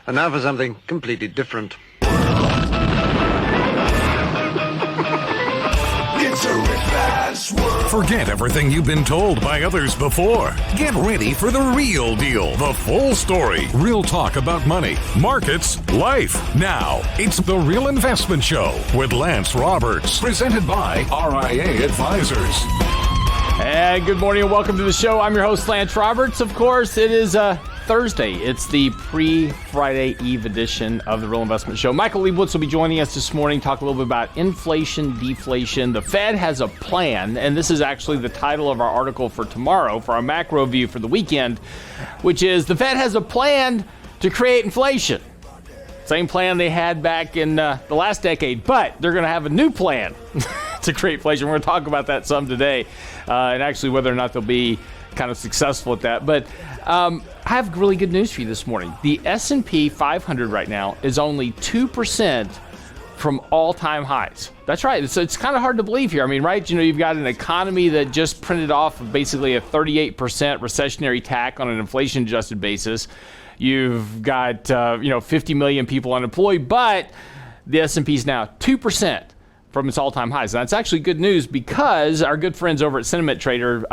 And now for something completely different. Forget everything you've been told by others before. Get ready for the real deal, the full story, real talk about money, markets, life. Now, it's The Real Investment Show with Lance Roberts, presented by RIA Advisors. And good morning and welcome to the show. I'm your host, Lance Roberts. Of course, it is Thursday. It's the pre-Friday Eve edition of the Real Investment Show. Michael Leibowitz will be joining us this morning, talk a little bit about inflation, deflation. The Fed has a plan, and this is actually the title of our article for tomorrow, for our macro view for the weekend, which is the Fed has a plan to create inflation. Same plan they had back in the last decade, but they're going to have a new plan to create inflation. We're going to talk about that some today, and actually whether or not they'll be kind of successful at that. But I have really good news for you this morning. The S&P 500 right now is only 2% from all-time highs. That's right. It's kind of hard to believe here. I mean, right? You know, you've got an economy that just printed off basically a 38% recessionary tack on an inflation-adjusted basis. You've got 50 million people unemployed, but the S&P is now 2% from its all-time highs. And that's actually good news because our good friends over at Sentiment Trader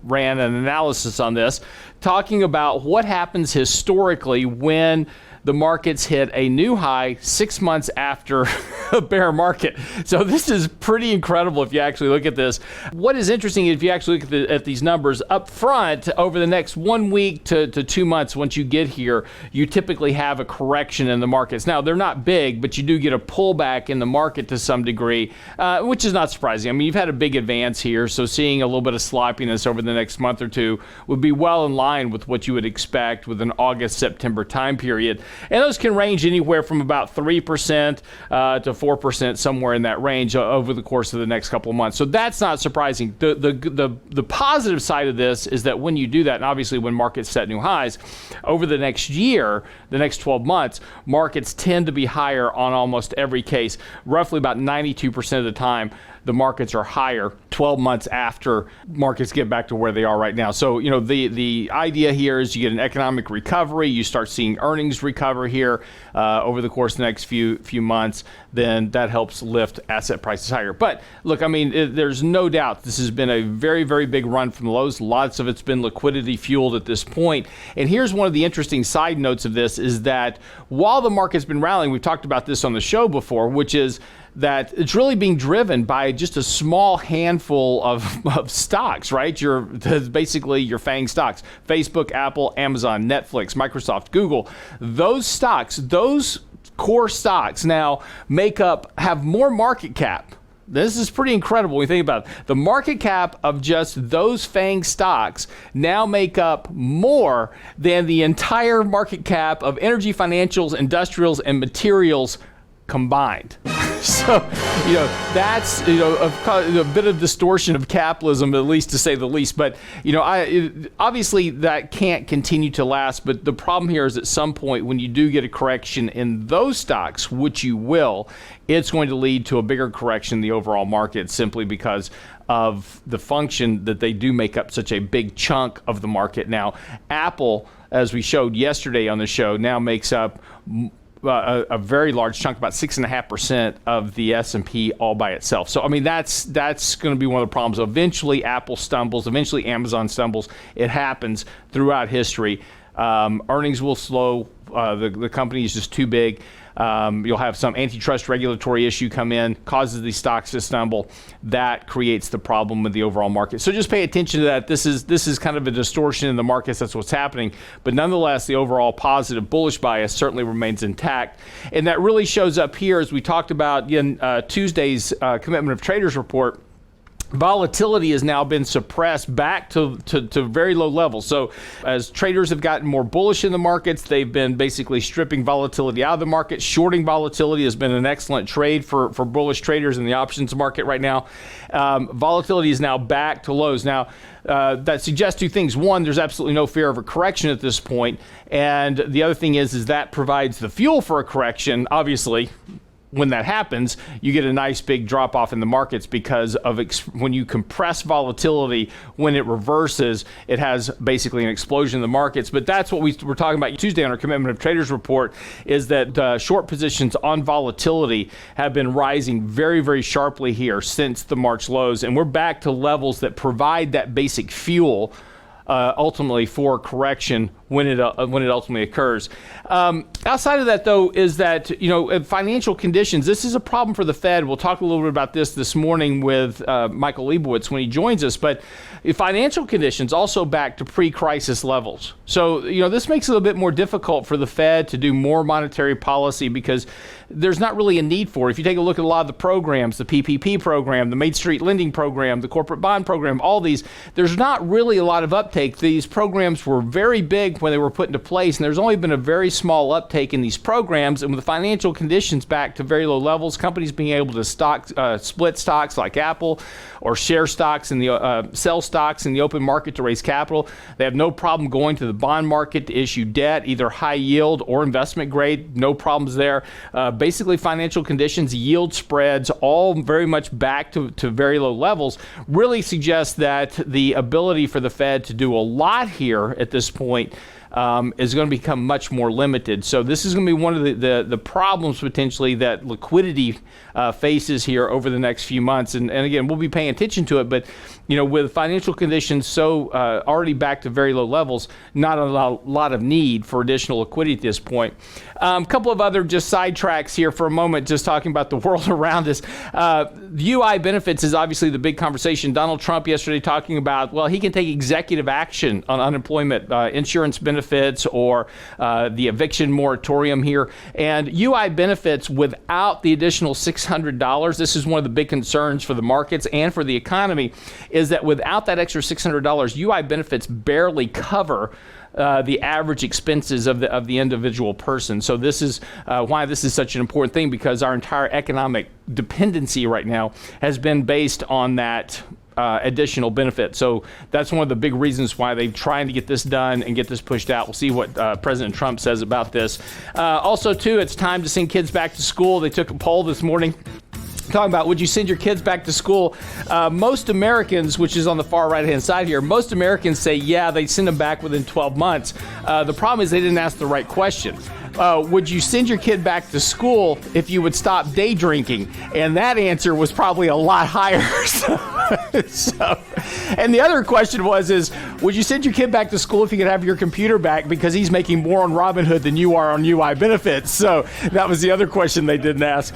ran an analysis on this, talking about what happens historically when the markets hit a new high 6 months after a bear market. So this is pretty incredible if you actually look at this. What is interesting if you actually look at these numbers up front, over the next 1 week to 2 months, once you get here, you typically have a correction in the markets. Now, they're not big, but you do get a pullback in the market to some degree, which is not surprising. I mean, you've had a big advance here, so seeing a little bit of sloppiness over the next month or two would be well in line with what you would expect with an August-September time period. And those can range anywhere from about 3% to 4%, somewhere in that range over the course of the next couple of months. So that's not surprising. The positive side of this is that when you do that, and obviously when markets set new highs, over the next year, the next 12 months, markets tend to be higher on almost every case. Roughly about 92% of the time, the markets are higher 12 months after markets get back to where they are right now. So, you know, the idea here is you get an economic recovery, you start seeing earnings recover here over the course of the next few months, then that helps lift asset prices higher. But look, I mean, there's no doubt this has been a very, very big run from the lows. Lots of it's been liquidity fueled at this point. And here's one of the interesting side notes of this is that while the market's been rallying, we've talked about this on the show before, which is that it's really being driven by just a small handful of stocks, right? Basically your FANG stocks, Facebook, Apple, Amazon, Netflix, Microsoft, Google. Those stocks, those core stocks now have more market cap. This is pretty incredible when you think about it. The market cap of just those FANG stocks now make up more than the entire market cap of energy, financials, industrials, and materials combined. So, that's, a bit of distortion of capitalism, at least to say the least. But, obviously that can't continue to last. But the problem here is at some point when you do get a correction in those stocks, which you will, it's going to lead to a bigger correction in the overall market simply because of the function that they do make up such a big chunk of the market. Now, Apple, as we showed yesterday on the show, now makes up a very large chunk, about 6.5% of the S&P all by itself. So, I mean, that's going to be one of the problems. Eventually, Apple stumbles. Eventually, Amazon stumbles. It happens throughout history. Earnings will slow. The company is just too big. You'll have some antitrust regulatory issue come in, causes these stocks to stumble. That creates the problem with the overall market. So just pay attention to that. This is kind of a distortion in the markets. That's what's happening. But nonetheless, the overall positive bullish bias certainly remains intact. And that really shows up here as we talked about in Tuesday's Commitment of Traders report. Volatility has now been suppressed back to very low levels. So as traders have gotten more bullish in the markets, they've been basically stripping volatility out of the market. Shorting volatility has been an excellent trade for bullish traders in the options market right now. Volatility is now back to lows. Now, that suggests two things. One, there's absolutely no fear of a correction at this point. And the other thing is that provides the fuel for a correction, obviously. when that happens, you get a nice big drop off in the markets because of when you compress volatility, when it reverses, it has basically an explosion in the markets. But that's what we were talking about Tuesday on our Commitment of Traders report, is that short positions on volatility have been rising very, very sharply here since the March lows. And we're back to levels that provide that basic fuel ultimately for correction when it ultimately occurs. Outside of that, though, is that, financial conditions, this is a problem for the Fed. We'll talk a little bit about this morning with Michael Leibowitz when he joins us. But financial conditions also back to pre-crisis levels. So, this makes it a little bit more difficult for the Fed to do more monetary policy because there's not really a need for it. If you take a look at a lot of the programs, the PPP program, the Main Street Lending Program, the Corporate Bond Program, all these, there's not really a lot of uptake. These programs were very big when they were put into place, and there's only been a very small uptake in these programs. And with the financial conditions back to very low levels, companies being able to split stocks like Apple or share stocks in the sell stocks in the open market to raise capital, they have no problem going to the bond market to issue debt, either high yield or investment grade. No problems there. Basically, financial conditions, yield spreads, all very much back to very low levels, really suggests that the ability for the Fed to do a lot here at this point is going to become much more limited. So this is going to be one of the problems potentially that liquidity faces here over the next few months. And again, we'll be paying attention to it. But, with financial conditions so already back to very low levels, not a lot of need for additional liquidity at this point. A couple of other just sidetracks here for a moment, just talking about the world around us. UI benefits is obviously the big conversation. Donald Trump yesterday talking about, well, he can take executive action on unemployment insurance benefits or the eviction moratorium here. And UI benefits without the additional $600, this is one of the big concerns for the markets and for the economy, is that without that extra $600, UI benefits barely cover the average expenses of the individual person. So this is why this is such an important thing, because our entire economic dependency right now has been based on that additional benefit. So that's one of the big reasons why they're trying to get this done and get this pushed out. We'll see what President Trump says about this. Also, too, it's time to send kids back to school. They took a poll this morning talking about, would you send your kids back to school? Most Americans, which is on the far right-hand side here, most Americans say, yeah, they'd send them back within 12 months. The problem is they didn't ask the right question. Would you send your kid back to school if you would stop day drinking? And that answer was probably a lot higher. And the other question is, would you send your kid back to school if you could have your computer back because he's making more on Robinhood than you are on UI benefits? So that was the other question they didn't ask.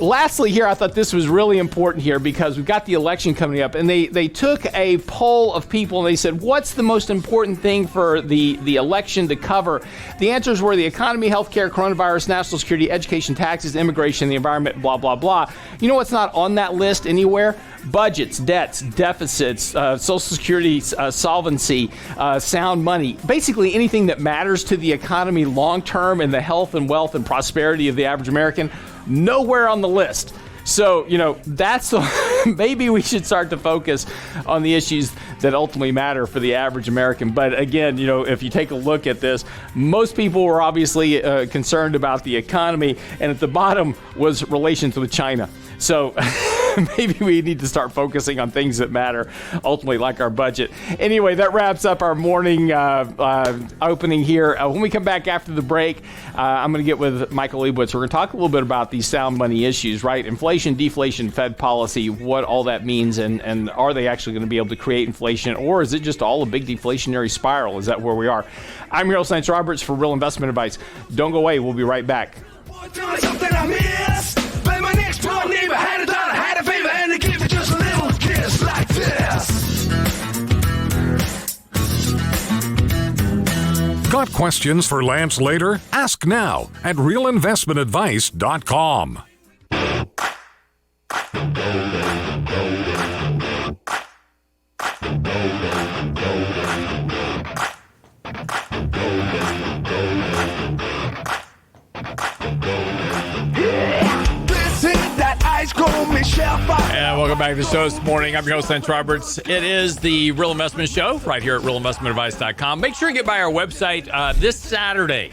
Lastly here, I thought this was really important here because we've got the election coming up, and they took a poll of people and they said, what's the most important thing for the election to cover? The answers were the economy, healthcare, coronavirus, national security, education, taxes, immigration, the environment, blah, blah, blah. You know what's not on that list anywhere? Budgets, debts, deficits, Social Security solvency, sound money, basically anything that matters to the economy long-term and the health and wealth and prosperity of the average American, nowhere on the list. So, that's maybe we should start to focus on the issues that ultimately matter for the average American. But again, if you take a look at this, most people were obviously concerned about the economy, and at the bottom was relations with China. So maybe we need to start focusing on things that matter, ultimately, like our budget. Anyway, that wraps up our morning opening here. When we come back after the break, I'm going to get with Michael Leibowitz. We're going to talk a little bit about these sound money issues, right? Inflation, deflation, Fed policy, what all that means, and are they actually going to be able to create inflation, or is it just all a big deflationary spiral? Is that where we are? I'm your host, Lance Roberts, for Real Investment Advice. Don't go away. We'll be right back. Got questions for Lance later? Ask now at realinvestmentadvice.com. And welcome back to the show this morning. I'm your host, Lance Roberts. It is the Real Investment Show right here at realinvestmentadvice.com. Make sure you get by our website this Saturday.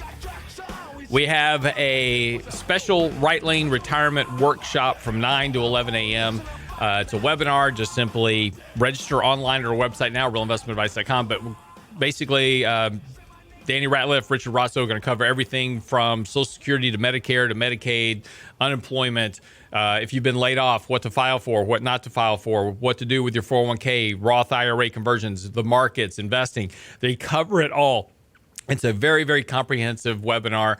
We have a special Right Lane retirement workshop from 9 to 11 a.m. It's a webinar. Just simply register online at our website now, realinvestmentadvice.com. But basically, Danny Ratliff, Richard Rosso are going to cover everything from Social Security to Medicare to Medicaid, unemployment, if you've been laid off, what to file for, what not to file for, what to do with your 401k, Roth IRA conversions, the markets, investing. They cover it all. It's a very, very comprehensive webinar.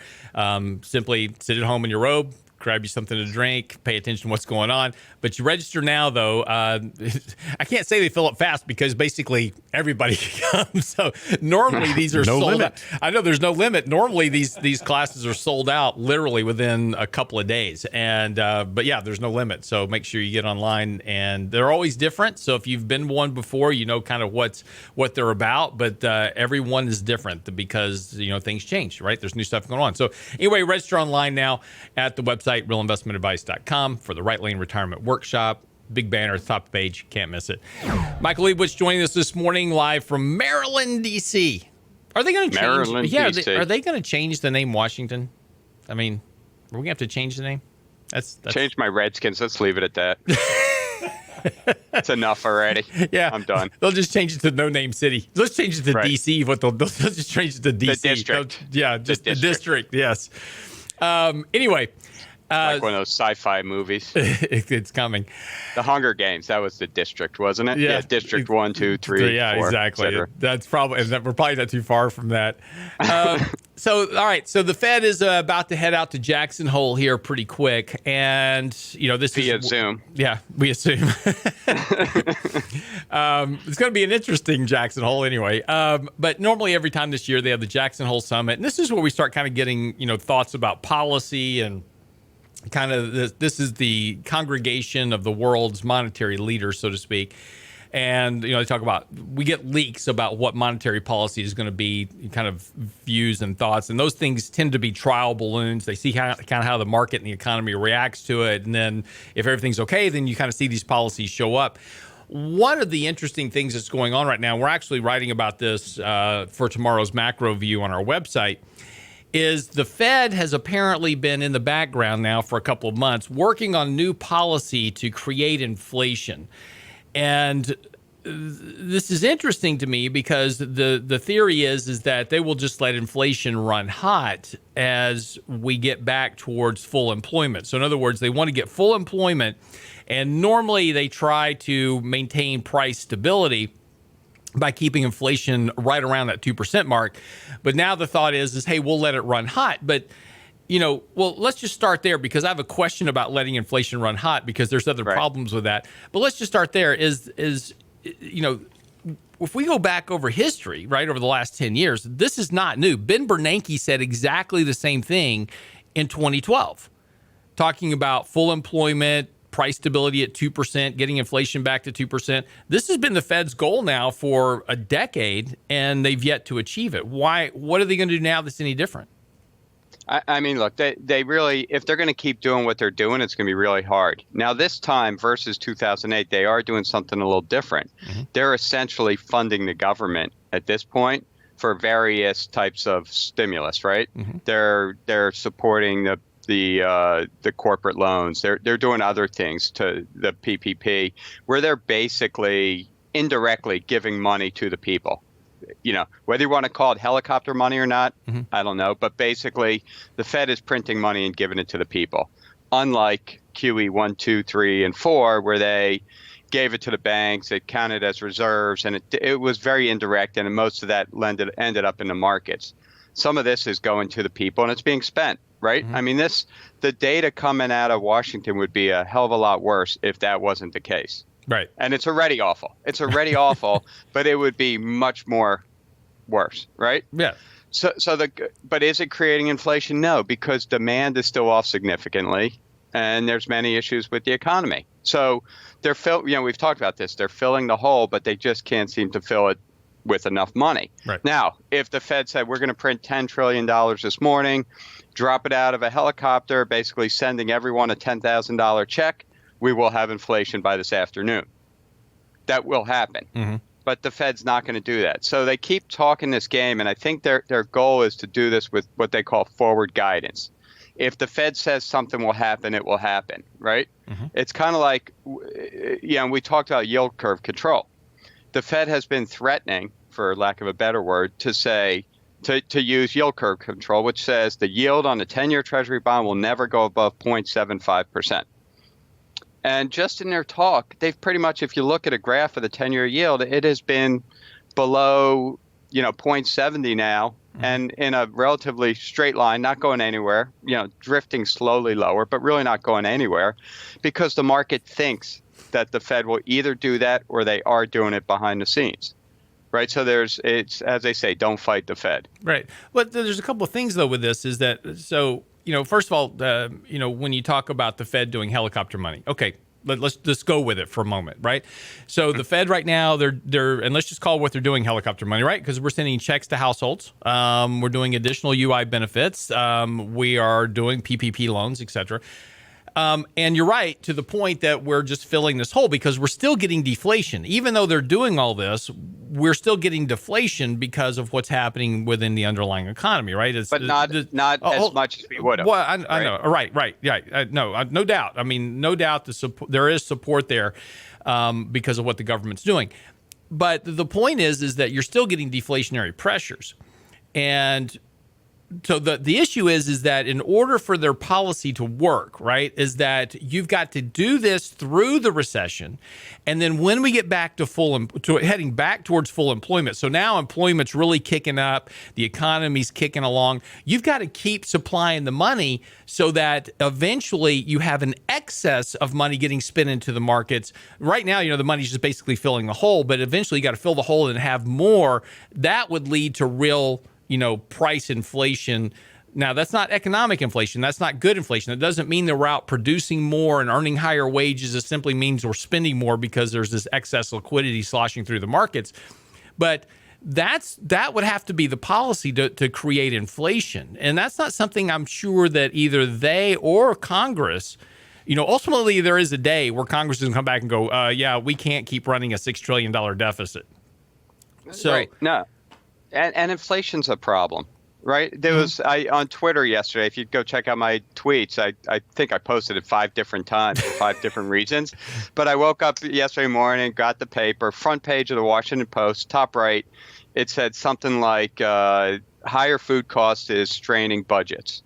Simply sit at home in your robe, grab you something to drink, pay attention to what's going on. But you register now, though. I can't say they fill up fast because basically everybody comes. So normally these are sold out. I know there's no limit. Normally these classes are sold out literally within a couple of days. And but yeah, there's no limit. So make sure you get online. And they're always different. So if you've been one before, you know kind of what they're about. But everyone is different because things change, right? There's new stuff going on. So anyway, register online now at the website realinvestmentadvice.com for the Right Lane Retirement Workshop. Big banner at the top of the page. Can't miss it. Michael Leibowitz joining us this morning live from Maryland, D.C. Are they going to change? Maryland, D.C. Are they going to change the name Washington? I mean, are we going to have to change the name? That's Change my Redskins. Let's leave it at that. It's enough already. Yeah, I'm done. They'll just change it to No Name City. Let's change it to Right. D.C. They'll just change it to D.C. The district. Just the district. Yes. Anyway. Like one of those sci-fi movies. It's coming. The Hunger Games. That was the district, wasn't it? Yeah. District 1, 2, 3, Yeah, 4, exactly. That's probably we're probably not too far from that. So, all right. So the Fed is about to head out to Jackson Hole here pretty quick, and this Via is Zoom. Yeah, we assume. It's going to be an interesting Jackson Hole anyway. But normally every time this year they have the Jackson Hole Summit, and this is where we start kind of getting thoughts about policy and kind of this is the congregation of the world's monetary leaders, so to speak. And, they talk about, we get leaks about what monetary policy is going to be, kind of views and thoughts. And those things tend to be trial balloons. They see kind of how the market and the economy reacts to it. And then if everything's okay, then you kind of see these policies show up. One of the interesting things that's going on right now, we're actually writing about this for tomorrow's macro view on our website, is the Fed has apparently been in the background now for a couple of months working on new policy to create inflation. And this is interesting to me because the theory is that they will just let inflation run hot as we get back towards full employment. So in other words, they want to get full employment, and normally they try to maintain price stability by keeping inflation right around that 2% mark. But now the thought is, hey, we'll let it run hot. But, well, let's just start there because I have a question about letting inflation run hot because there's other problems with that. But let's just start there is if we go back over history, right, over the last 10 years, this is not new. Ben Bernanke said exactly the same thing in 2012, talking about full employment, price stability at 2%, getting inflation back to 2%. This has been the Fed's goal now for a decade, and they've yet to achieve it. Why? What are they going to do now that's any different? I mean, look, they really, if they're going to keep doing what they're doing, it's going to be really hard. Now, this time versus 2008, they are doing something a little different. Mm-hmm. They're essentially funding the government at this point for various types of stimulus, right? Mm-hmm. They're supporting the corporate loans. They're doing other things to the PPP where they're basically indirectly giving money to the people. Whether you want to call it helicopter money or not, mm-hmm. I don't know. But basically, the Fed is printing money and giving it to the people. Unlike QE 1, 2, 3, and 4, where they gave it to the banks, it counted as reserves, and it was very indirect, and most of that ended up in the markets. Some of this is going to the people, and it's being spent. Right. Mm-hmm. I mean, the data coming out of Washington would be a hell of a lot worse if that wasn't the case. Right. And it's already awful. It's already awful, but it would be much more worse. Right. Yeah. But is it creating inflation? No, because demand is still off significantly. And there's many issues with the economy. So we've talked about this. They're filling the hole, but they just can't seem to fill it with enough money. Right. Now, if the Fed said we're going to print $10 trillion this morning, drop it out of a helicopter, basically sending everyone a $10,000 check, we will have inflation by this afternoon. That will happen. Mm-hmm. but the Fed's not going to do that. So they keep talking this game, and I think their goal is to do this with what they call forward guidance. If the Fed says something will happen, it will happen, right? Mm-hmm. It's kind of like, we talked about yield curve control. The Fed has been threatening, for lack of a better word, to use yield curve control, which says the yield on a 10-year Treasury bond will never go above 0.75%. And just in their talk, they've pretty much, if you look at a graph of the 10-year yield, it has been below, 0.70 now, and in a relatively straight line, not going anywhere, drifting slowly lower, but really not going anywhere, because the market thinks that the Fed will either do that or they are doing it behind the scenes. Right. So it's, as they say, don't fight the Fed. Right. But there's a couple of things, though, with this is that, first of all, when you talk about the Fed doing helicopter money, okay, let's just go with it for a moment. Right. So the Fed right now, they're and let's just call what they're doing helicopter money. Right. Because we're sending checks to households. We're doing additional UI benefits. We are doing PPP loans, et cetera. And you're right to the point that we're just filling this hole because we're still getting deflation. Even though they're doing all this, we're still getting deflation because of what's happening within the underlying economy, right? But not as much as we would have. Well, I know. Right. Yeah. No doubt. I mean, no doubt there is support there because of what the government's doing. But the point is that you're still getting deflationary pressures. And so the issue is that in order for their policy to work, right, is that you've got to do this through the recession, and then when we get back to heading back towards full employment, so now employment's really kicking up, the economy's kicking along, you've got to keep supplying the money so that eventually you have an excess of money getting spent into the markets. Right now, the money's just basically filling the hole, but eventually you got to fill the hole and have more. That would lead to real price inflation. Now, that's not economic inflation. That's not good inflation. That doesn't mean that we're out producing more and earning higher wages. It simply means we're spending more because there's this excess liquidity sloshing through the markets. But that would have to be the policy to create inflation. And that's not something I'm sure that either they or Congress, ultimately there is a day where Congress doesn't come back and go, we can't keep running a $6 trillion deficit. So, right. No. And inflation's a problem, right? There was on Twitter yesterday, if you go check out my tweets, I think I posted it 5 different times for 5 different reasons. But I woke up yesterday morning, got the paper, front page of the Washington Post, top right. It said something like higher food costs is straining budgets,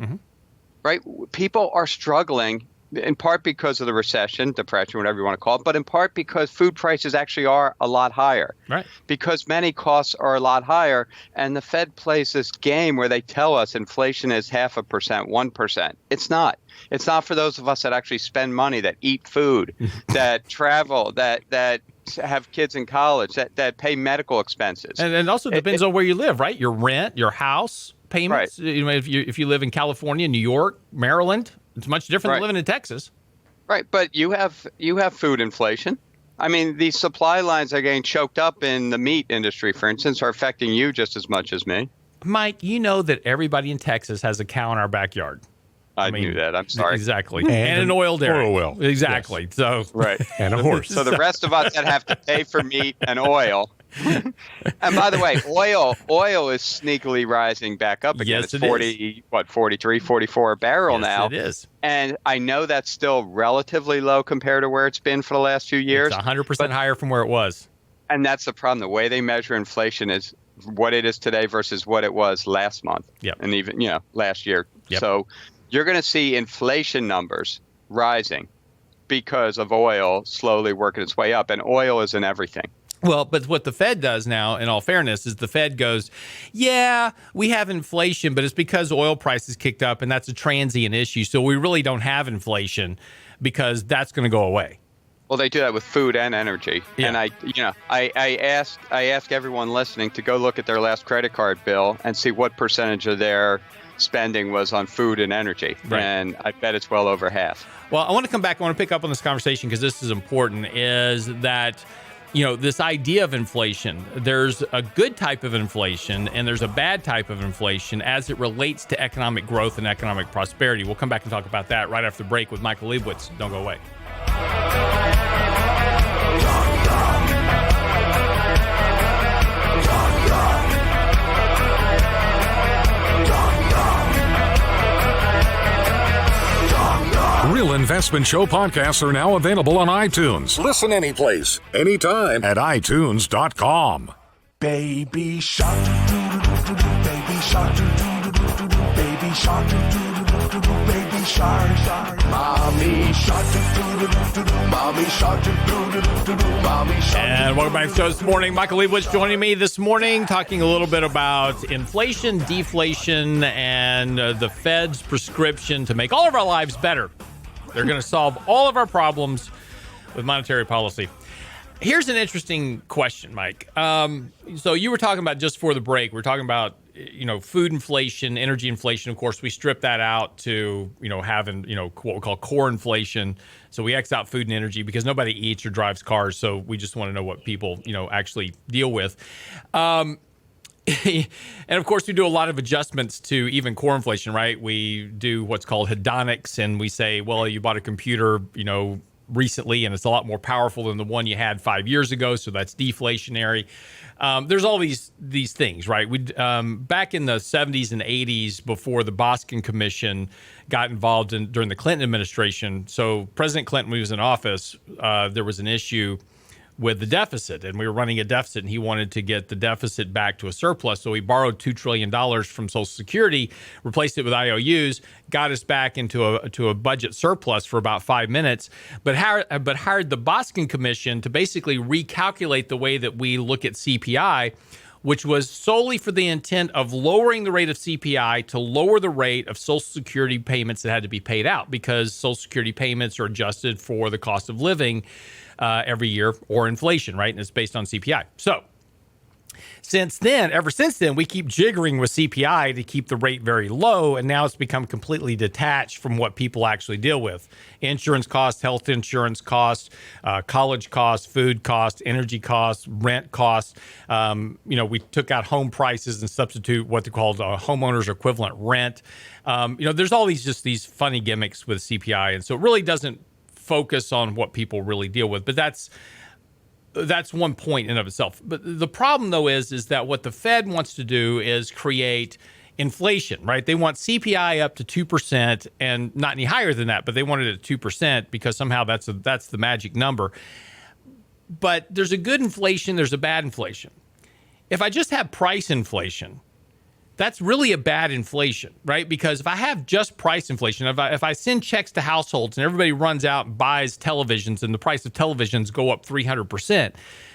right? People are struggling in part because of the recession, depression, whatever you want to call it, but in part because food prices actually are a lot higher. Right. Because many costs are a lot higher, and the Fed plays this game where they tell us inflation is 0.5%, 1%. It's not. It's not for those of us that actually spend money, that eat food, that travel, that have kids in college, that pay medical expenses. And it also depends on where you live, right? Your rent, your house payments. Right. If you live in California, New York, Maryland, it's much different than living in Texas. Right, but you have food inflation. I mean, these supply lines are getting choked up in the meat industry, for instance, are affecting you just as much as me. Mike, you know that everybody in Texas has a cow in our backyard. I knew that. I'm sorry. Exactly. And an oil dairy. Oil well. Exactly. Yes. So right. And a horse. So the rest of us that have to pay for meat and oil. And by the way, oil is sneakily rising back up again. Yes, it's 43, 44 a barrel now. It is. And I know that's still relatively low compared to where it's been for the last few years. It's 100% higher from where it was. And that's the problem. The way they measure inflation is what it is today versus what it was last month. Yep. And even, last year. Yep. So you're going to see inflation numbers rising because of oil slowly working its way up. And oil is in everything. Well, but what the Fed does now, in all fairness, is the Fed goes, we have inflation, but it's because oil prices kicked up, and that's a transient issue. So we really don't have inflation because that's going to go away. Well, they do that with food and energy. Yeah. And I ask everyone listening to go look at their last credit card bill and see what percentage of their spending was on food and energy. Right. And I bet it's well over half. Well, I want to come back. I want to pick up on this conversation because this is important, is that this idea of inflation, there's a good type of inflation and there's a bad type of inflation as it relates to economic growth and economic prosperity. We'll come back and talk about that right after the break with Michael Leibowitz. Don't go away. Real Investment Show podcasts are now available on iTunes. Listen anyplace, anytime at iTunes.com. Baby shark, baby shark, baby shark, baby shark, mommy shark, mommy shark, mommy shark. And welcome back to the show this morning. Michael Leibowitz joining me this morning, talking a little bit about inflation, deflation, and the Fed's prescription to make all of our lives better. They're going to solve all of our problems with monetary policy. Here's an interesting question, Mike. So you were talking about just for the break, we're talking about, food inflation, energy inflation. Of course, we strip that out to, having, what we call core inflation. So we X out food and energy because nobody eats or drives cars. So we just want to know what people, actually deal with. And of course, we do a lot of adjustments to even core inflation, right? We do what's called hedonics, and we say, well, you bought a computer, recently, and it's a lot more powerful than the one you had 5 years ago, so that's deflationary. There's all these things, right? We back in the 70s and 80s, before the Boskin Commission got involved during the Clinton administration. So President Clinton, when he was in office, there was an issue with the deficit, and we were running a deficit, and he wanted to get the deficit back to a surplus. So he borrowed $2 trillion from Social Security, replaced it with IOUs, got us back into a budget surplus for about 5 minutes, but hired the Boskin Commission to basically recalculate the way that we look at CPI, which was solely for the intent of lowering the rate of CPI to lower the rate of Social Security payments that had to be paid out, because Social Security payments are adjusted for the cost of living every year, or inflation, right? And it's based on CPI. So ever since then, we keep jiggering with CPI to keep the rate very low, and now it's become completely detached from what people actually deal with. Insurance costs, health insurance costs, college costs, food costs, energy costs, rent costs. We took out home prices and substitute what they called homeowners equivalent rent. There's all these funny gimmicks with CPI, and so it really doesn't focus on what people really deal with. But that's one point in and of itself. But the problem, though, is that what the Fed wants to do is create inflation, right? They want CPI up to 2% and not any higher than that, but they want it at 2% because somehow that's the magic number. But there's a good inflation, there's a bad inflation. If I just have price inflation, that's really a bad inflation, right? Because if I have just price inflation, if I send checks to households and everybody runs out and buys televisions and the price of televisions go up 300%,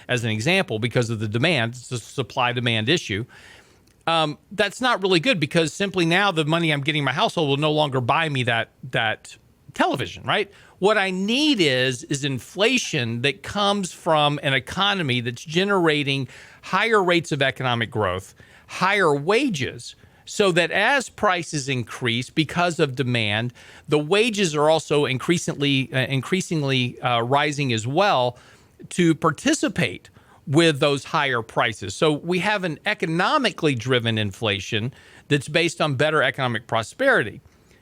as an example, because of the demand, it's a supply-demand issue, that's not really good, because simply now the money I'm getting in my household will no longer buy me that television, right? What I need is inflation that comes from an economy that's generating higher rates of economic growth, higher wages, so that as prices increase because of demand, the wages are also increasingly rising as well to participate with those higher prices. So we have an economically driven inflation that's based on better economic prosperity.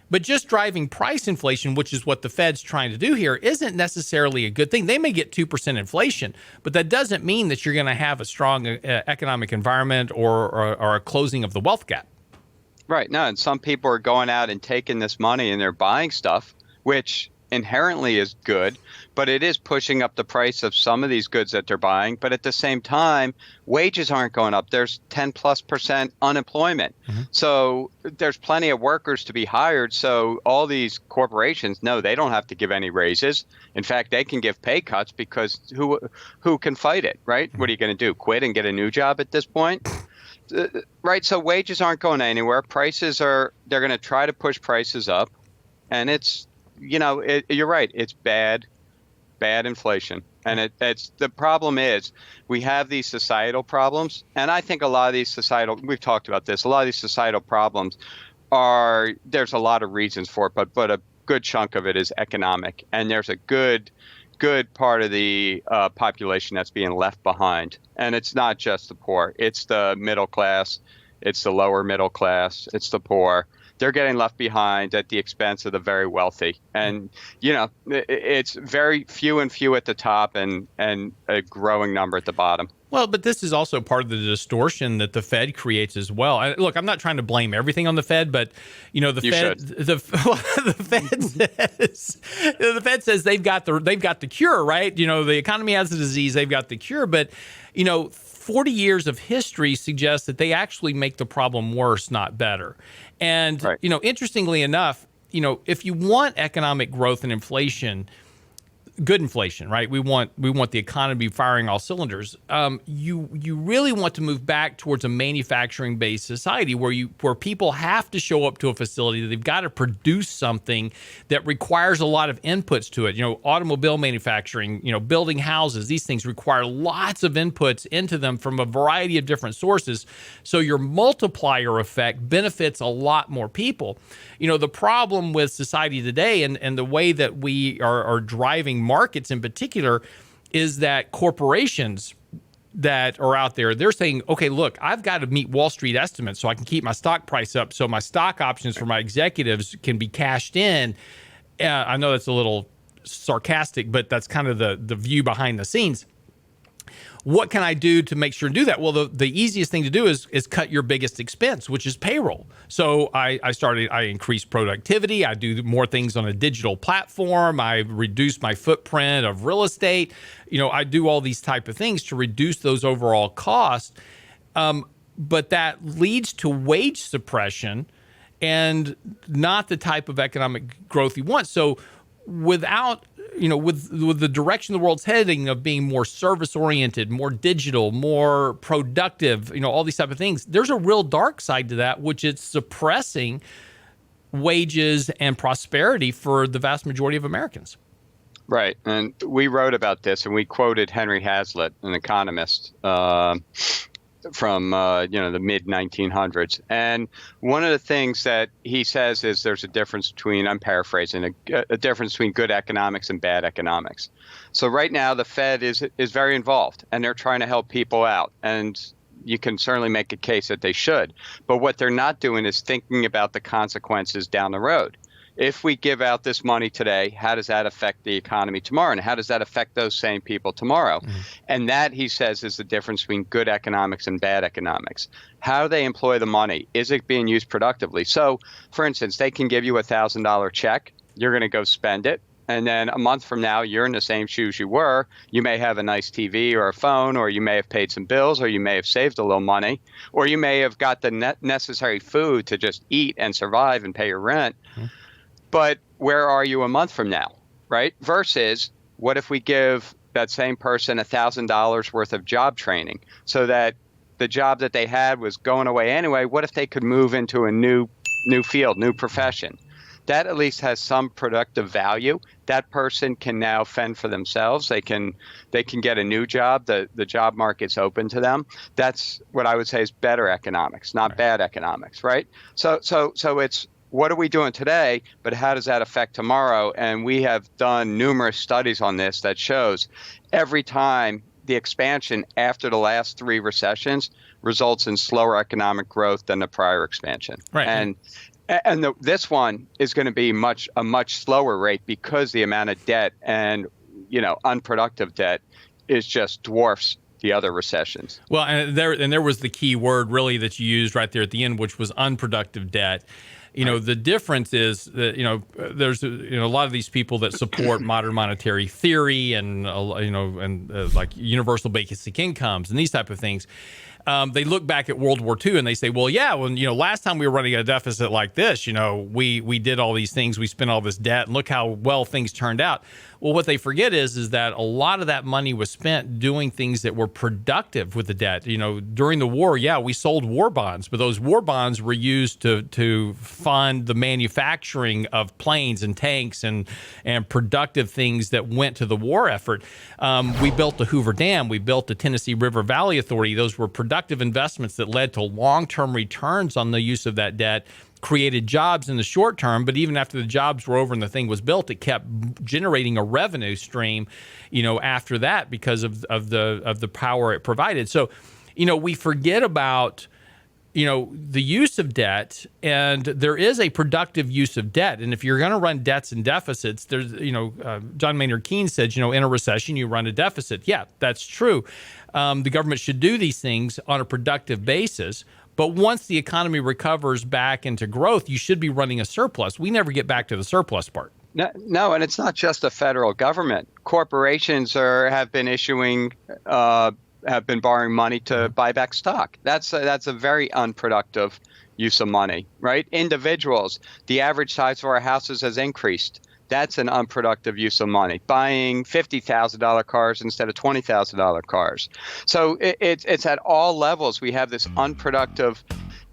But just driving price inflation, which is what the Fed's trying to do here, isn't necessarily a good thing. They may get 2% inflation, but that doesn't mean that you're going to have a strong economic environment or a closing of the wealth gap. Right. No, and some people are going out and taking this money and they're buying stuff, which inherently is good, but it is pushing up the price of some of these goods that they're buying. But at the same time, wages aren't going up. There's 10+% unemployment. Mm-hmm. So there's plenty of workers to be hired. So all these corporations, no, they don't have to give any raises. In fact, they can give pay cuts, because who can fight it, right? Mm-hmm. What are you going to do? Quit and get a new job at this point? Right. So wages aren't going anywhere. They're going to try to push prices up. And it's, you're right. It's bad inflation. And it's the problem is we have these societal problems. And I think a lot of these we've talked about this, a lot of these societal problems there's a lot of reasons for it, but a good chunk of it is economic. And there's a good part of the population that's being left behind. And it's not just the poor. It's the middle class. It's the lower middle class. It's the poor. they're getting left behind at the expense of the very wealthy. And, it's very few and few at the top and a growing number at the bottom. Well, but this is also part of the distortion that the Fed creates as well. Look, I'm not trying to blame everything on the Fed, but the Fed says they've got the cure, right? The economy has the disease, they've got the cure, but 40 years of history suggests that they actually make the problem worse, not better. And right. Interestingly enough, if you want economic growth and inflation, good inflation, right? We want the economy firing all cylinders. You really want to move back towards a manufacturing-based society where people have to show up to a facility that they've got to produce something that requires a lot of inputs to it. Automobile manufacturing, building houses, these things require lots of inputs into them from a variety of different sources. So your multiplier effect benefits a lot more people. The problem with society today and the way that we are driving markets in particular is that corporations that are out there, they're saying, okay, look, I've got to meet Wall Street estimates so I can keep my stock price up so my stock options for my executives can be cashed in. I know that's a little sarcastic, but that's kind of the view behind the scenes. What can I do to make sure to do that? Well, the easiest thing to do is cut your biggest expense, which is payroll. So I increased productivity. I do more things on a digital platform. I reduce my footprint of real estate. I do all these type of things to reduce those overall costs. But that leads to wage suppression and not the type of economic growth you want. So without with the direction the world's heading of being more service-oriented, more digital, more productive, all these type of things, there's a real dark side to that, which is suppressing wages and prosperity for the vast majority of Americans. Right. And we wrote about this, and we quoted Henry Hazlitt, an economist, from the mid 1900s. And one of the things that he says is there's a difference between, I'm paraphrasing, a difference between good economics and bad economics. So right now the Fed is very involved, and they're trying to help people out. And you can certainly make a case that they should. But what they're not doing is thinking about the consequences down the road. If we give out this money today, how does that affect the economy tomorrow? And how does that affect those same people tomorrow? Mm-hmm. And that, he says, is the difference between good economics and bad economics. How they employ the money. Is it being used productively? So, for instance, they can give you $1,000 check. You're going to go spend it. And then a month from now, you're in the same shoes you were. You may have a nice TV or a phone, or you may have paid some bills, or you may have saved a little money, or you may have got the necessary food to just eat and survive and pay your rent. Mm-hmm. But where are you a month from now, right? Versus, what if we give that same person $1,000 worth of job training so that the job that they had was going away anyway? What if they could move into a new field, new profession? That at least has some productive value. That person can now fend for themselves. They can get a new job. The job market's open to them. That's what I would say is better economics, not bad economics, right? So it's, what are we doing today, but how does that affect tomorrow? And we have done numerous studies on this that shows every time the expansion after the last 3 recessions results in slower economic growth than the prior expansion. Right. And this one is going to be a much slower rate because the amount of debt and unproductive debt is just dwarfs the other recessions. Well, and there was the key word really that you used right there at the end, which was unproductive debt. The difference is that, there's, a lot of these people that support modern monetary theory and, like universal basic incomes and these type of things. They look back at World War II and they say, well, yeah, last time we were running a deficit like this, we did all these things, we spent all this debt, and look how well things turned out. Well, what they forget is that a lot of that money was spent doing things that were productive with the debt. During the war, yeah, we sold war bonds, but those war bonds were used to fund the manufacturing of planes and tanks and productive things that went to the war effort. We built the Hoover Dam. We built the Tennessee River Valley Authority. Those were productive investments that led to long-term returns on the use of that debt, created jobs in the short term, but even after the jobs were over and the thing was built, it kept generating a revenue stream, after that because of the power it provided. So, we forget about, the use of debt, and there is a productive use of debt. And if you're going to run debts and deficits, there's, John Maynard Keynes said, in a recession, you run a deficit. Yeah, that's true. The government should do these things on a productive basis. But once the economy recovers back into growth, you should be running a surplus. We never get back to the surplus part. No, and it's not just the federal government. Corporations have been borrowing money to buy back stock. That's a very unproductive use of money, right? Individuals, the average size of our houses has increased. That's an unproductive use of money. Buying $50,000 cars instead of $20,000 cars. So it's at all levels. We have this unproductive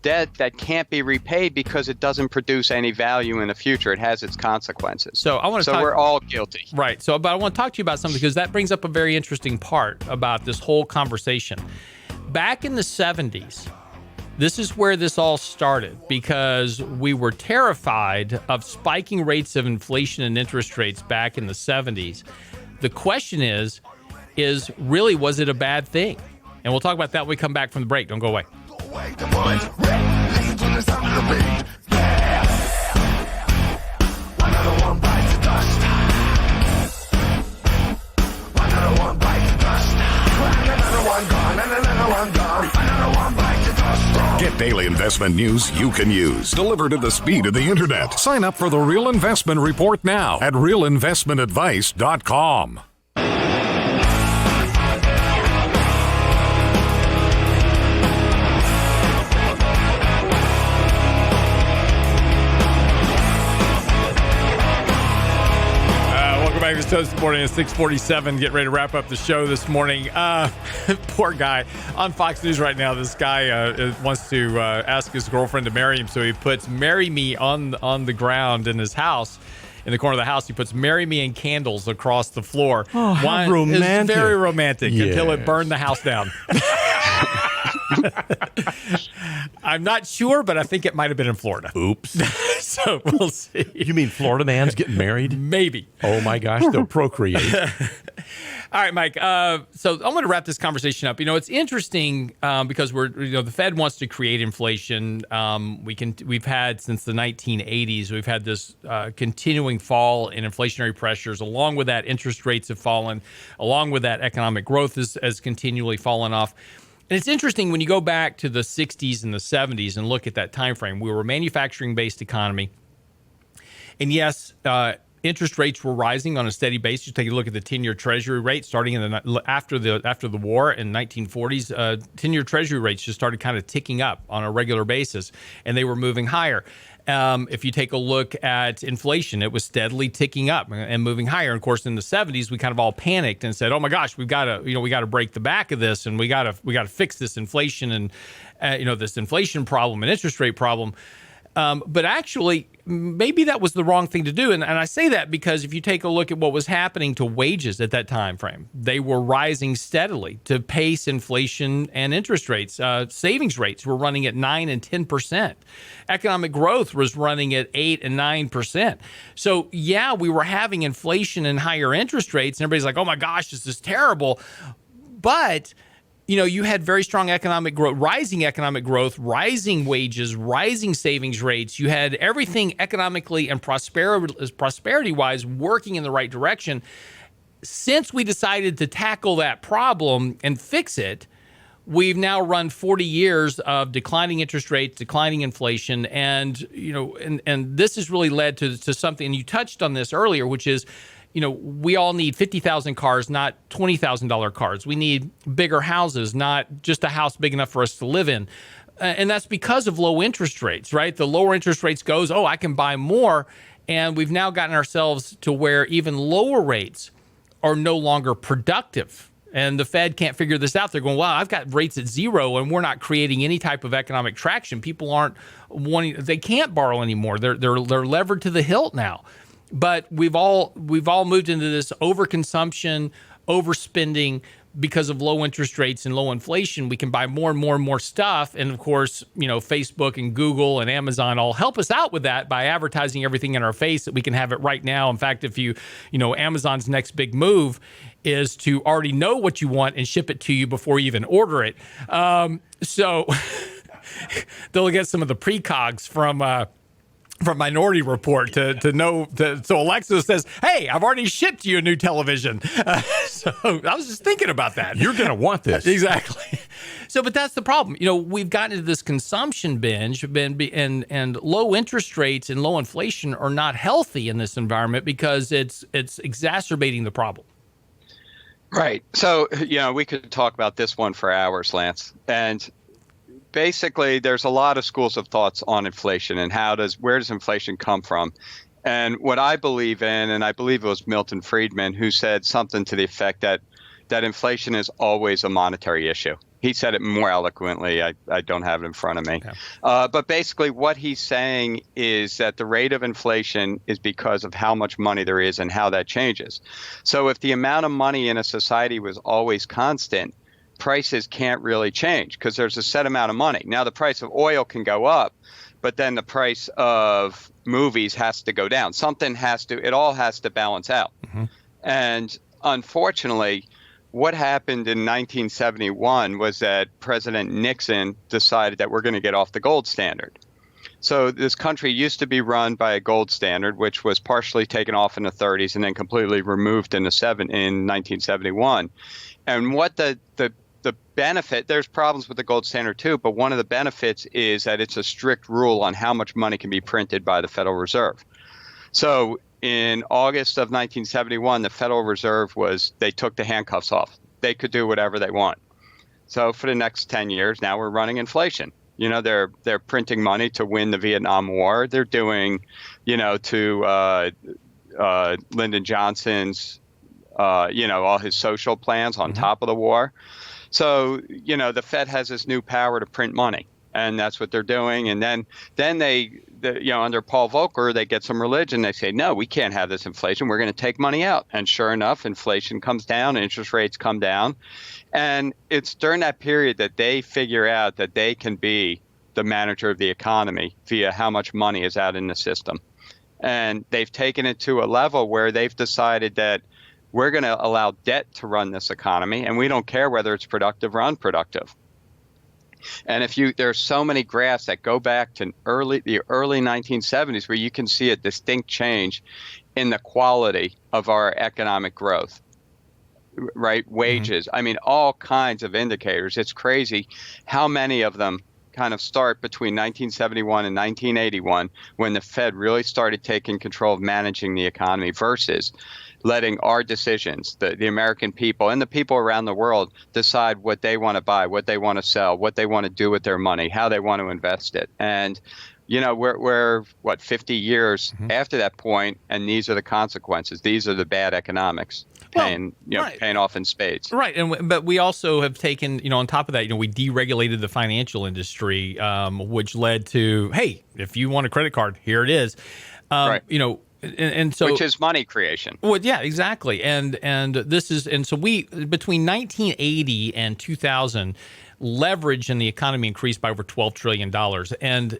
debt that can't be repaid because it doesn't produce any value in the future. It has its consequences. So we're all guilty. Right. But I want to talk to you about something because that brings up a very interesting part about this whole conversation. Back in the 70s, this is where this all started because we were terrified of spiking rates of inflation and interest rates back in the 70s. The question is really, was it a bad thing? And we'll talk about that when we come back from the break. Don't go away. Wait, the boys, red leaves when the sound of the beat. Yeah. Another one bites the dust. Another one bites the dust. Another one gone, and another one gone. Another one bites the dust. Get daily investment news you can use, delivered at the speed of the internet. Sign up for the Real Investment Report now at realinvestmentadvice.com. Back to the show this morning at 6:47. Get ready to wrap up the show this morning. Poor guy on Fox News right now. This guy wants to ask his girlfriend to marry him, so he puts "Marry Me" on the ground in his house. In the corner of the house, he puts "Marry Me" and candles across the floor. Oh, how romantic! It's very romantic until it burned the house down. I'm not sure, but I think it might have been in Florida. Oops. So we'll see. You mean Florida man's getting married? Maybe. Oh my gosh, they'll procreate. All right, Mike. So I'm going to wrap this conversation up. It's interesting because the Fed wants to create inflation. We've had since the 1980s, we've had this continuing fall in inflationary pressures. Along with that, interest rates have fallen. Along with that, economic growth has continually fallen off. And it's interesting when you go back to the 60s and the 70s and look at that time frame. We were a manufacturing-based economy. And yes, interest rates were rising on a steady basis. You take a look at the 10-year Treasury rate starting after the war in 1940s. 10-year Treasury rates just started kind of ticking up on a regular basis, and they were moving higher. If you take a look at inflation, it was steadily ticking up and moving higher. And of course, in the 70s, we kind of all panicked and said, "Oh my gosh, we got to break the back of this, and we got to fix this inflation and this inflation problem and interest rate problem." But actually, maybe that was the wrong thing to do. And I say that because if you take a look at what was happening to wages at that time frame, they were rising steadily to pace inflation and interest rates. Savings rates were running at 9 and 10%. Economic growth was running at 8 and 9%. So, yeah, we were having inflation and higher interest rates. And everybody's like, oh, my gosh, this is terrible. But you had very strong economic growth, rising wages, rising savings rates. You had everything economically and prosperity-wise working in the right direction. Since we decided to tackle that problem and fix it, we've now run 40 years of declining interest rates, declining inflation, and this has really led to something. And you touched on this earlier, which is, we all need 50,000 cars, not $20,000 cars. We need bigger houses, not just a house big enough for us to live in. And that's because of low interest rates, right? The lower interest rates goes, I can buy more. And we've now gotten ourselves to where even lower rates are no longer productive. And the Fed can't figure this out. They're going, wow, I've got rates at zero and we're not creating any type of economic traction. People aren't wanting, they can't borrow anymore. They're levered to the hilt now. But we've all moved into this overconsumption, overspending because of low interest rates and low inflation. We can buy more and more and more stuff. And of course, Facebook and Google and Amazon all help us out with that by advertising everything in our face that we can have it right now. In fact, if Amazon's next big move is to already know what you want and ship it to you before you even order it. So they'll get some of the precogs from Minority Report to know. So Alexa says, "Hey, I've already shipped you a new television." So I was just thinking about that. You're going to want this. Exactly. So, but that's the problem. We've gotten into this consumption binge, and low interest rates and low inflation are not healthy in this environment because it's exacerbating the problem. Right. So, we could talk about this one for hours, Lance. And basically, there's a lot of schools of thoughts on inflation and where does inflation come from? And what I believe in, and I believe it was Milton Friedman who said something to the effect that inflation is always a monetary issue. He said it more eloquently. I don't have it in front of me. Okay. But basically what he's saying is that the rate of inflation is because of how much money there is and how that changes. So if the amount of money in a society was always constant, prices can't really change because there's a set amount of money. Now, the price of oil can go up, but then the price of movies has to go down. It all has to balance out. Mm-hmm. And unfortunately, what happened in 1971 was that President Nixon decided that we're going to get off the gold standard. So this country used to be run by a gold standard, which was partially taken off in the 30s and then completely removed in 1971. And what the benefit, there's problems with the gold standard too, but one of the benefits is that it's a strict rule on how much money can be printed by the Federal Reserve. So in August of 1971, the Federal Reserve they took the handcuffs off. They could do whatever they want. So for the next 10 years, now we're running inflation. They're printing money to win the Vietnam War. They're doing, to Lyndon Johnson's, all his social plans on top of the war. So, the Fed has this new power to print money, and that's what they're doing. And then under Paul Volcker, they get some religion. They say, no, we can't have this inflation. We're going to take money out. And sure enough, inflation comes down, interest rates come down. And it's during that period that they figure out that they can be the manager of the economy via how much money is out in the system. And they've taken it to a level where they've decided that we're going to allow debt to run this economy, and we don't care whether it's productive or unproductive. And there's so many graphs that go back to the early 1970s where you can see a distinct change in the quality of our economic growth, right? Wages. Mm-hmm. I mean, all kinds of indicators. It's crazy how many of them kind of start between 1971 and 1981 when the Fed really started taking control of managing the economy versus letting our decisions, the American people and the people around the world, decide what they want to buy, what they want to sell, what they want to do with their money, how they want to invest it. And, we're 50 years after that point, and these are the consequences. These are the bad economics paying off in spades. Right. But we also have taken, on top of that, we deregulated the financial industry, which led to, hey, if you want a credit card, here it is. Right. And so, which is money creation. Well, yeah, exactly. So we between 1980 and 2000, leverage in the economy increased by over $12 trillion,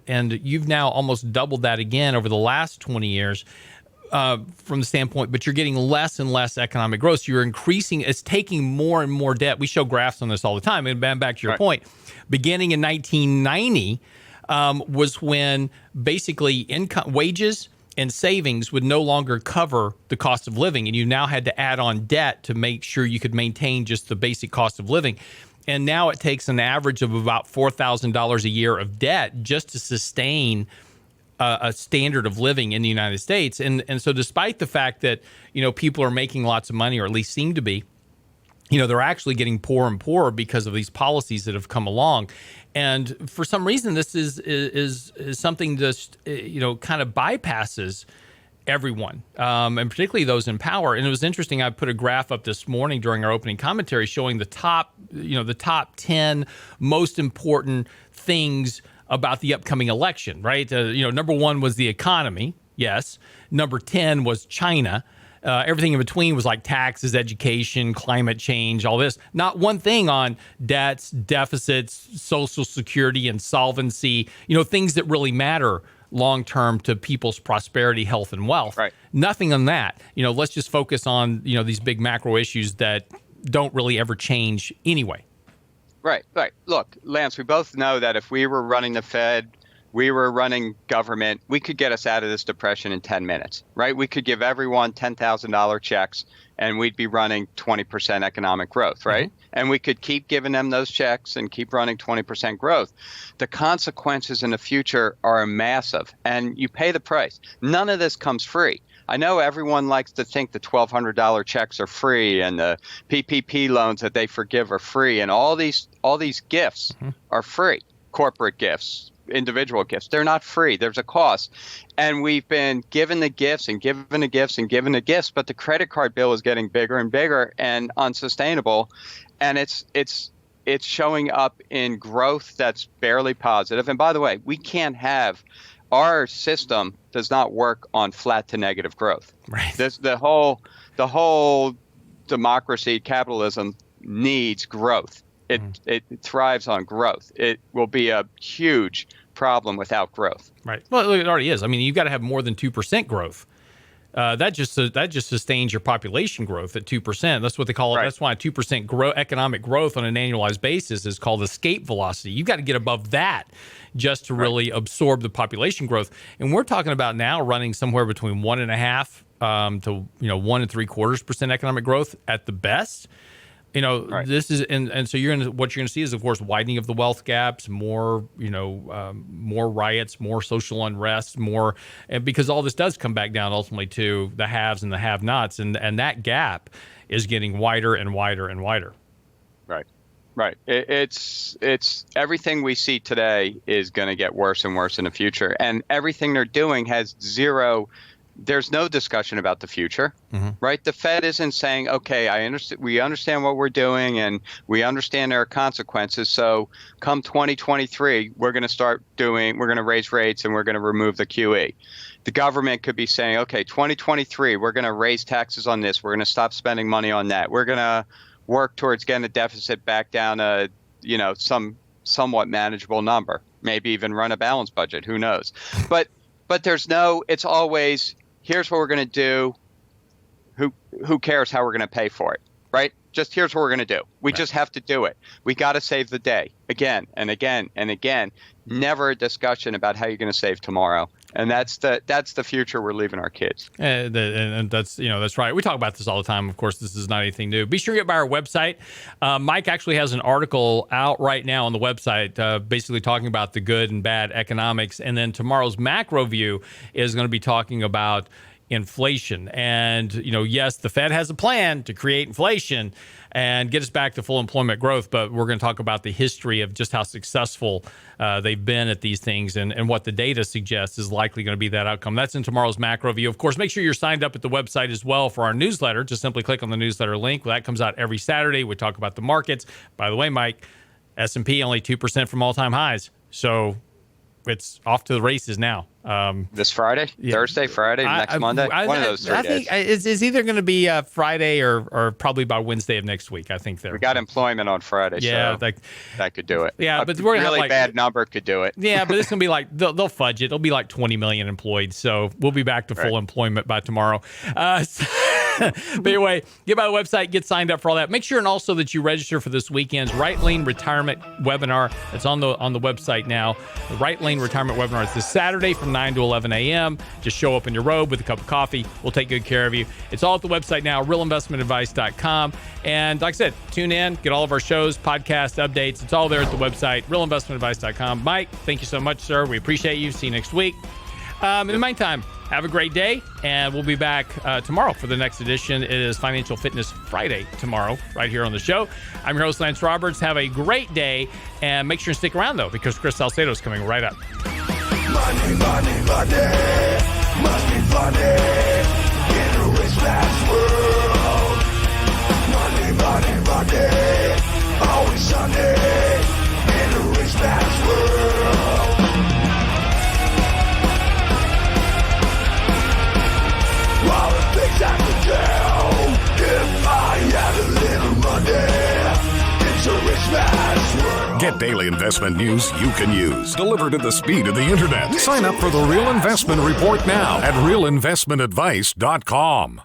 and you've now almost doubled that again over the last 20 years. From the standpoint, but you're getting less and less economic growth. So you're increasing, it's taking more and more debt. We show graphs on this all the time. And back to your point, beginning in 1990 was when basically income, wages, and savings would no longer cover the cost of living, and you now had to add on debt to make sure you could maintain just the basic cost of living. And now it takes an average of about $4,000 a year of debt just to sustain a standard of living in the United States. And so despite the fact that, people are making lots of money, or at least seem to be, they're actually getting poorer and poorer because of these policies that have come along. And for some reason, this is something that, kind of bypasses everyone, and particularly those in power. And it was interesting. I put a graph up this morning during our opening commentary showing the top 10 most important things about the upcoming election, right? Number one was the economy. Yes. Number 10 was China. Everything in between was like taxes, education, climate change, all this. Not one thing on debts, deficits, Social Security, insolvency, things that really matter long-term to people's prosperity, health, and wealth. Right. Nothing on that. Let's just focus on, these big macro issues that don't really ever change anyway. Right. Look, Lance, we both know that if we were running the Fed, we were running government, we could get us out of this depression in 10 minutes, right? We could give everyone $10,000 checks and we'd be running 20% economic growth, right? And we could keep giving them those checks and keep running 20% growth. The consequences in the future are massive, and you pay the price. None of this comes free. I know everyone likes to think the $1,200 checks are free and the PPP loans that they forgive are free, and all these gifts are free. Corporate gifts, individual gifts, they're not free. There's a cost. And we've been given the gifts and given the gifts and given the gifts, but the credit card bill is getting bigger and bigger and unsustainable. And it's showing up in growth that's barely positive. And by the way, we can't have, our system does not work on flat to negative growth. Right. The whole democracy, capitalism needs growth. It thrives on growth. It will be a huge problem without growth. Right. Well, it already is. I mean, you've got to have more than 2% growth. That just sustains your population growth at 2%. That's what they call it. Right. That's why 2% economic growth on an annualized basis is called escape velocity. You've got to get above that just to really absorb the population growth. And we're talking about now running somewhere between 1.5 to 1.75% economic growth at the best. This is, and so what you're going to see is, of course, widening of the wealth gaps, more riots, more social unrest, and because all this does come back down ultimately to the haves and the have-nots, and that gap is getting wider and wider and wider. Right. It's everything we see today is going to get worse and worse in the future, and everything they're doing has zero. There's no discussion about the future, right? The Fed isn't saying, okay, we understand what we're doing and we understand there are consequences. So come 2023, we're going to raise rates and we're going to remove the QE. The government could be saying, okay, 2023, we're going to raise taxes on this. We're going to stop spending money on that. We're going to work towards getting the deficit back down to, some somewhat manageable number, maybe even run a balanced budget. Who knows? But it's always, here's what we're going to do. Who cares how we're going to pay for it, right? Just here's what we're going to do. We just have to do it. We got to save the day again and again and again. Never a discussion about how you're going to save tomorrow. And that's the future we're leaving our kids. And that's right. We talk about this all the time. Of course, this is not anything new. Be sure to get by our website. Mike actually has an article out right now on the website, basically talking about the good and bad economics. And then tomorrow's macro view is going to be talking about inflation. And, yes, the Fed has a plan to create inflation and get us back to full employment growth. But we're going to talk about the history of just how successful they've been at these things and what the data suggests is likely going to be that outcome. That's in tomorrow's macro view. Of course, make sure you're signed up at the website as well for our newsletter. Just simply click on the newsletter link. That comes out every Saturday. We talk about the markets. By the way, Mike, S&P only 2% from all-time highs. So it's off to the races now. This Friday, Thursday, Friday, next Monday, one of those 3 days. I think it's either going to be Friday or probably by Wednesday of next week. I think we got employment on Friday, so that could do it. Yeah, but we're going to have bad number could do it. Yeah, but it's going to be like they'll fudge it. It'll be like 20 million employed, so we'll be back to full employment by tomorrow. But anyway, get by the website, get signed up for all that. Make sure and also that you register for this weekend's Right Lane Retirement Webinar. It's on the website now. The Right Lane Retirement Webinar is this Saturday from 9 to 11 a.m. Just show up in your robe with a cup of coffee. We'll take good care of you. It's all at the website now, realinvestmentadvice.com. And like I said, tune in, get all of our shows, podcast updates. It's all there at the website, realinvestmentadvice.com. Mike, thank you so much, sir. We appreciate you. See you next week. In the meantime, have a great day, and we'll be back tomorrow for the next edition. It is Financial Fitness Friday tomorrow, right here on the show. I'm your host, Lance Roberts. Have a great day, and make sure to stick around, though, because Chris Salcedo is coming right up. Money, money, money, must be funny in a rich man's world. Money, money, money, always sunny in a rich man's world. All the things I could do if I had a little money. It's a rich man's world. Get daily investment news you can use, delivered at the speed of the internet. Sign up for the Real Investment Report now at realinvestmentadvice.com.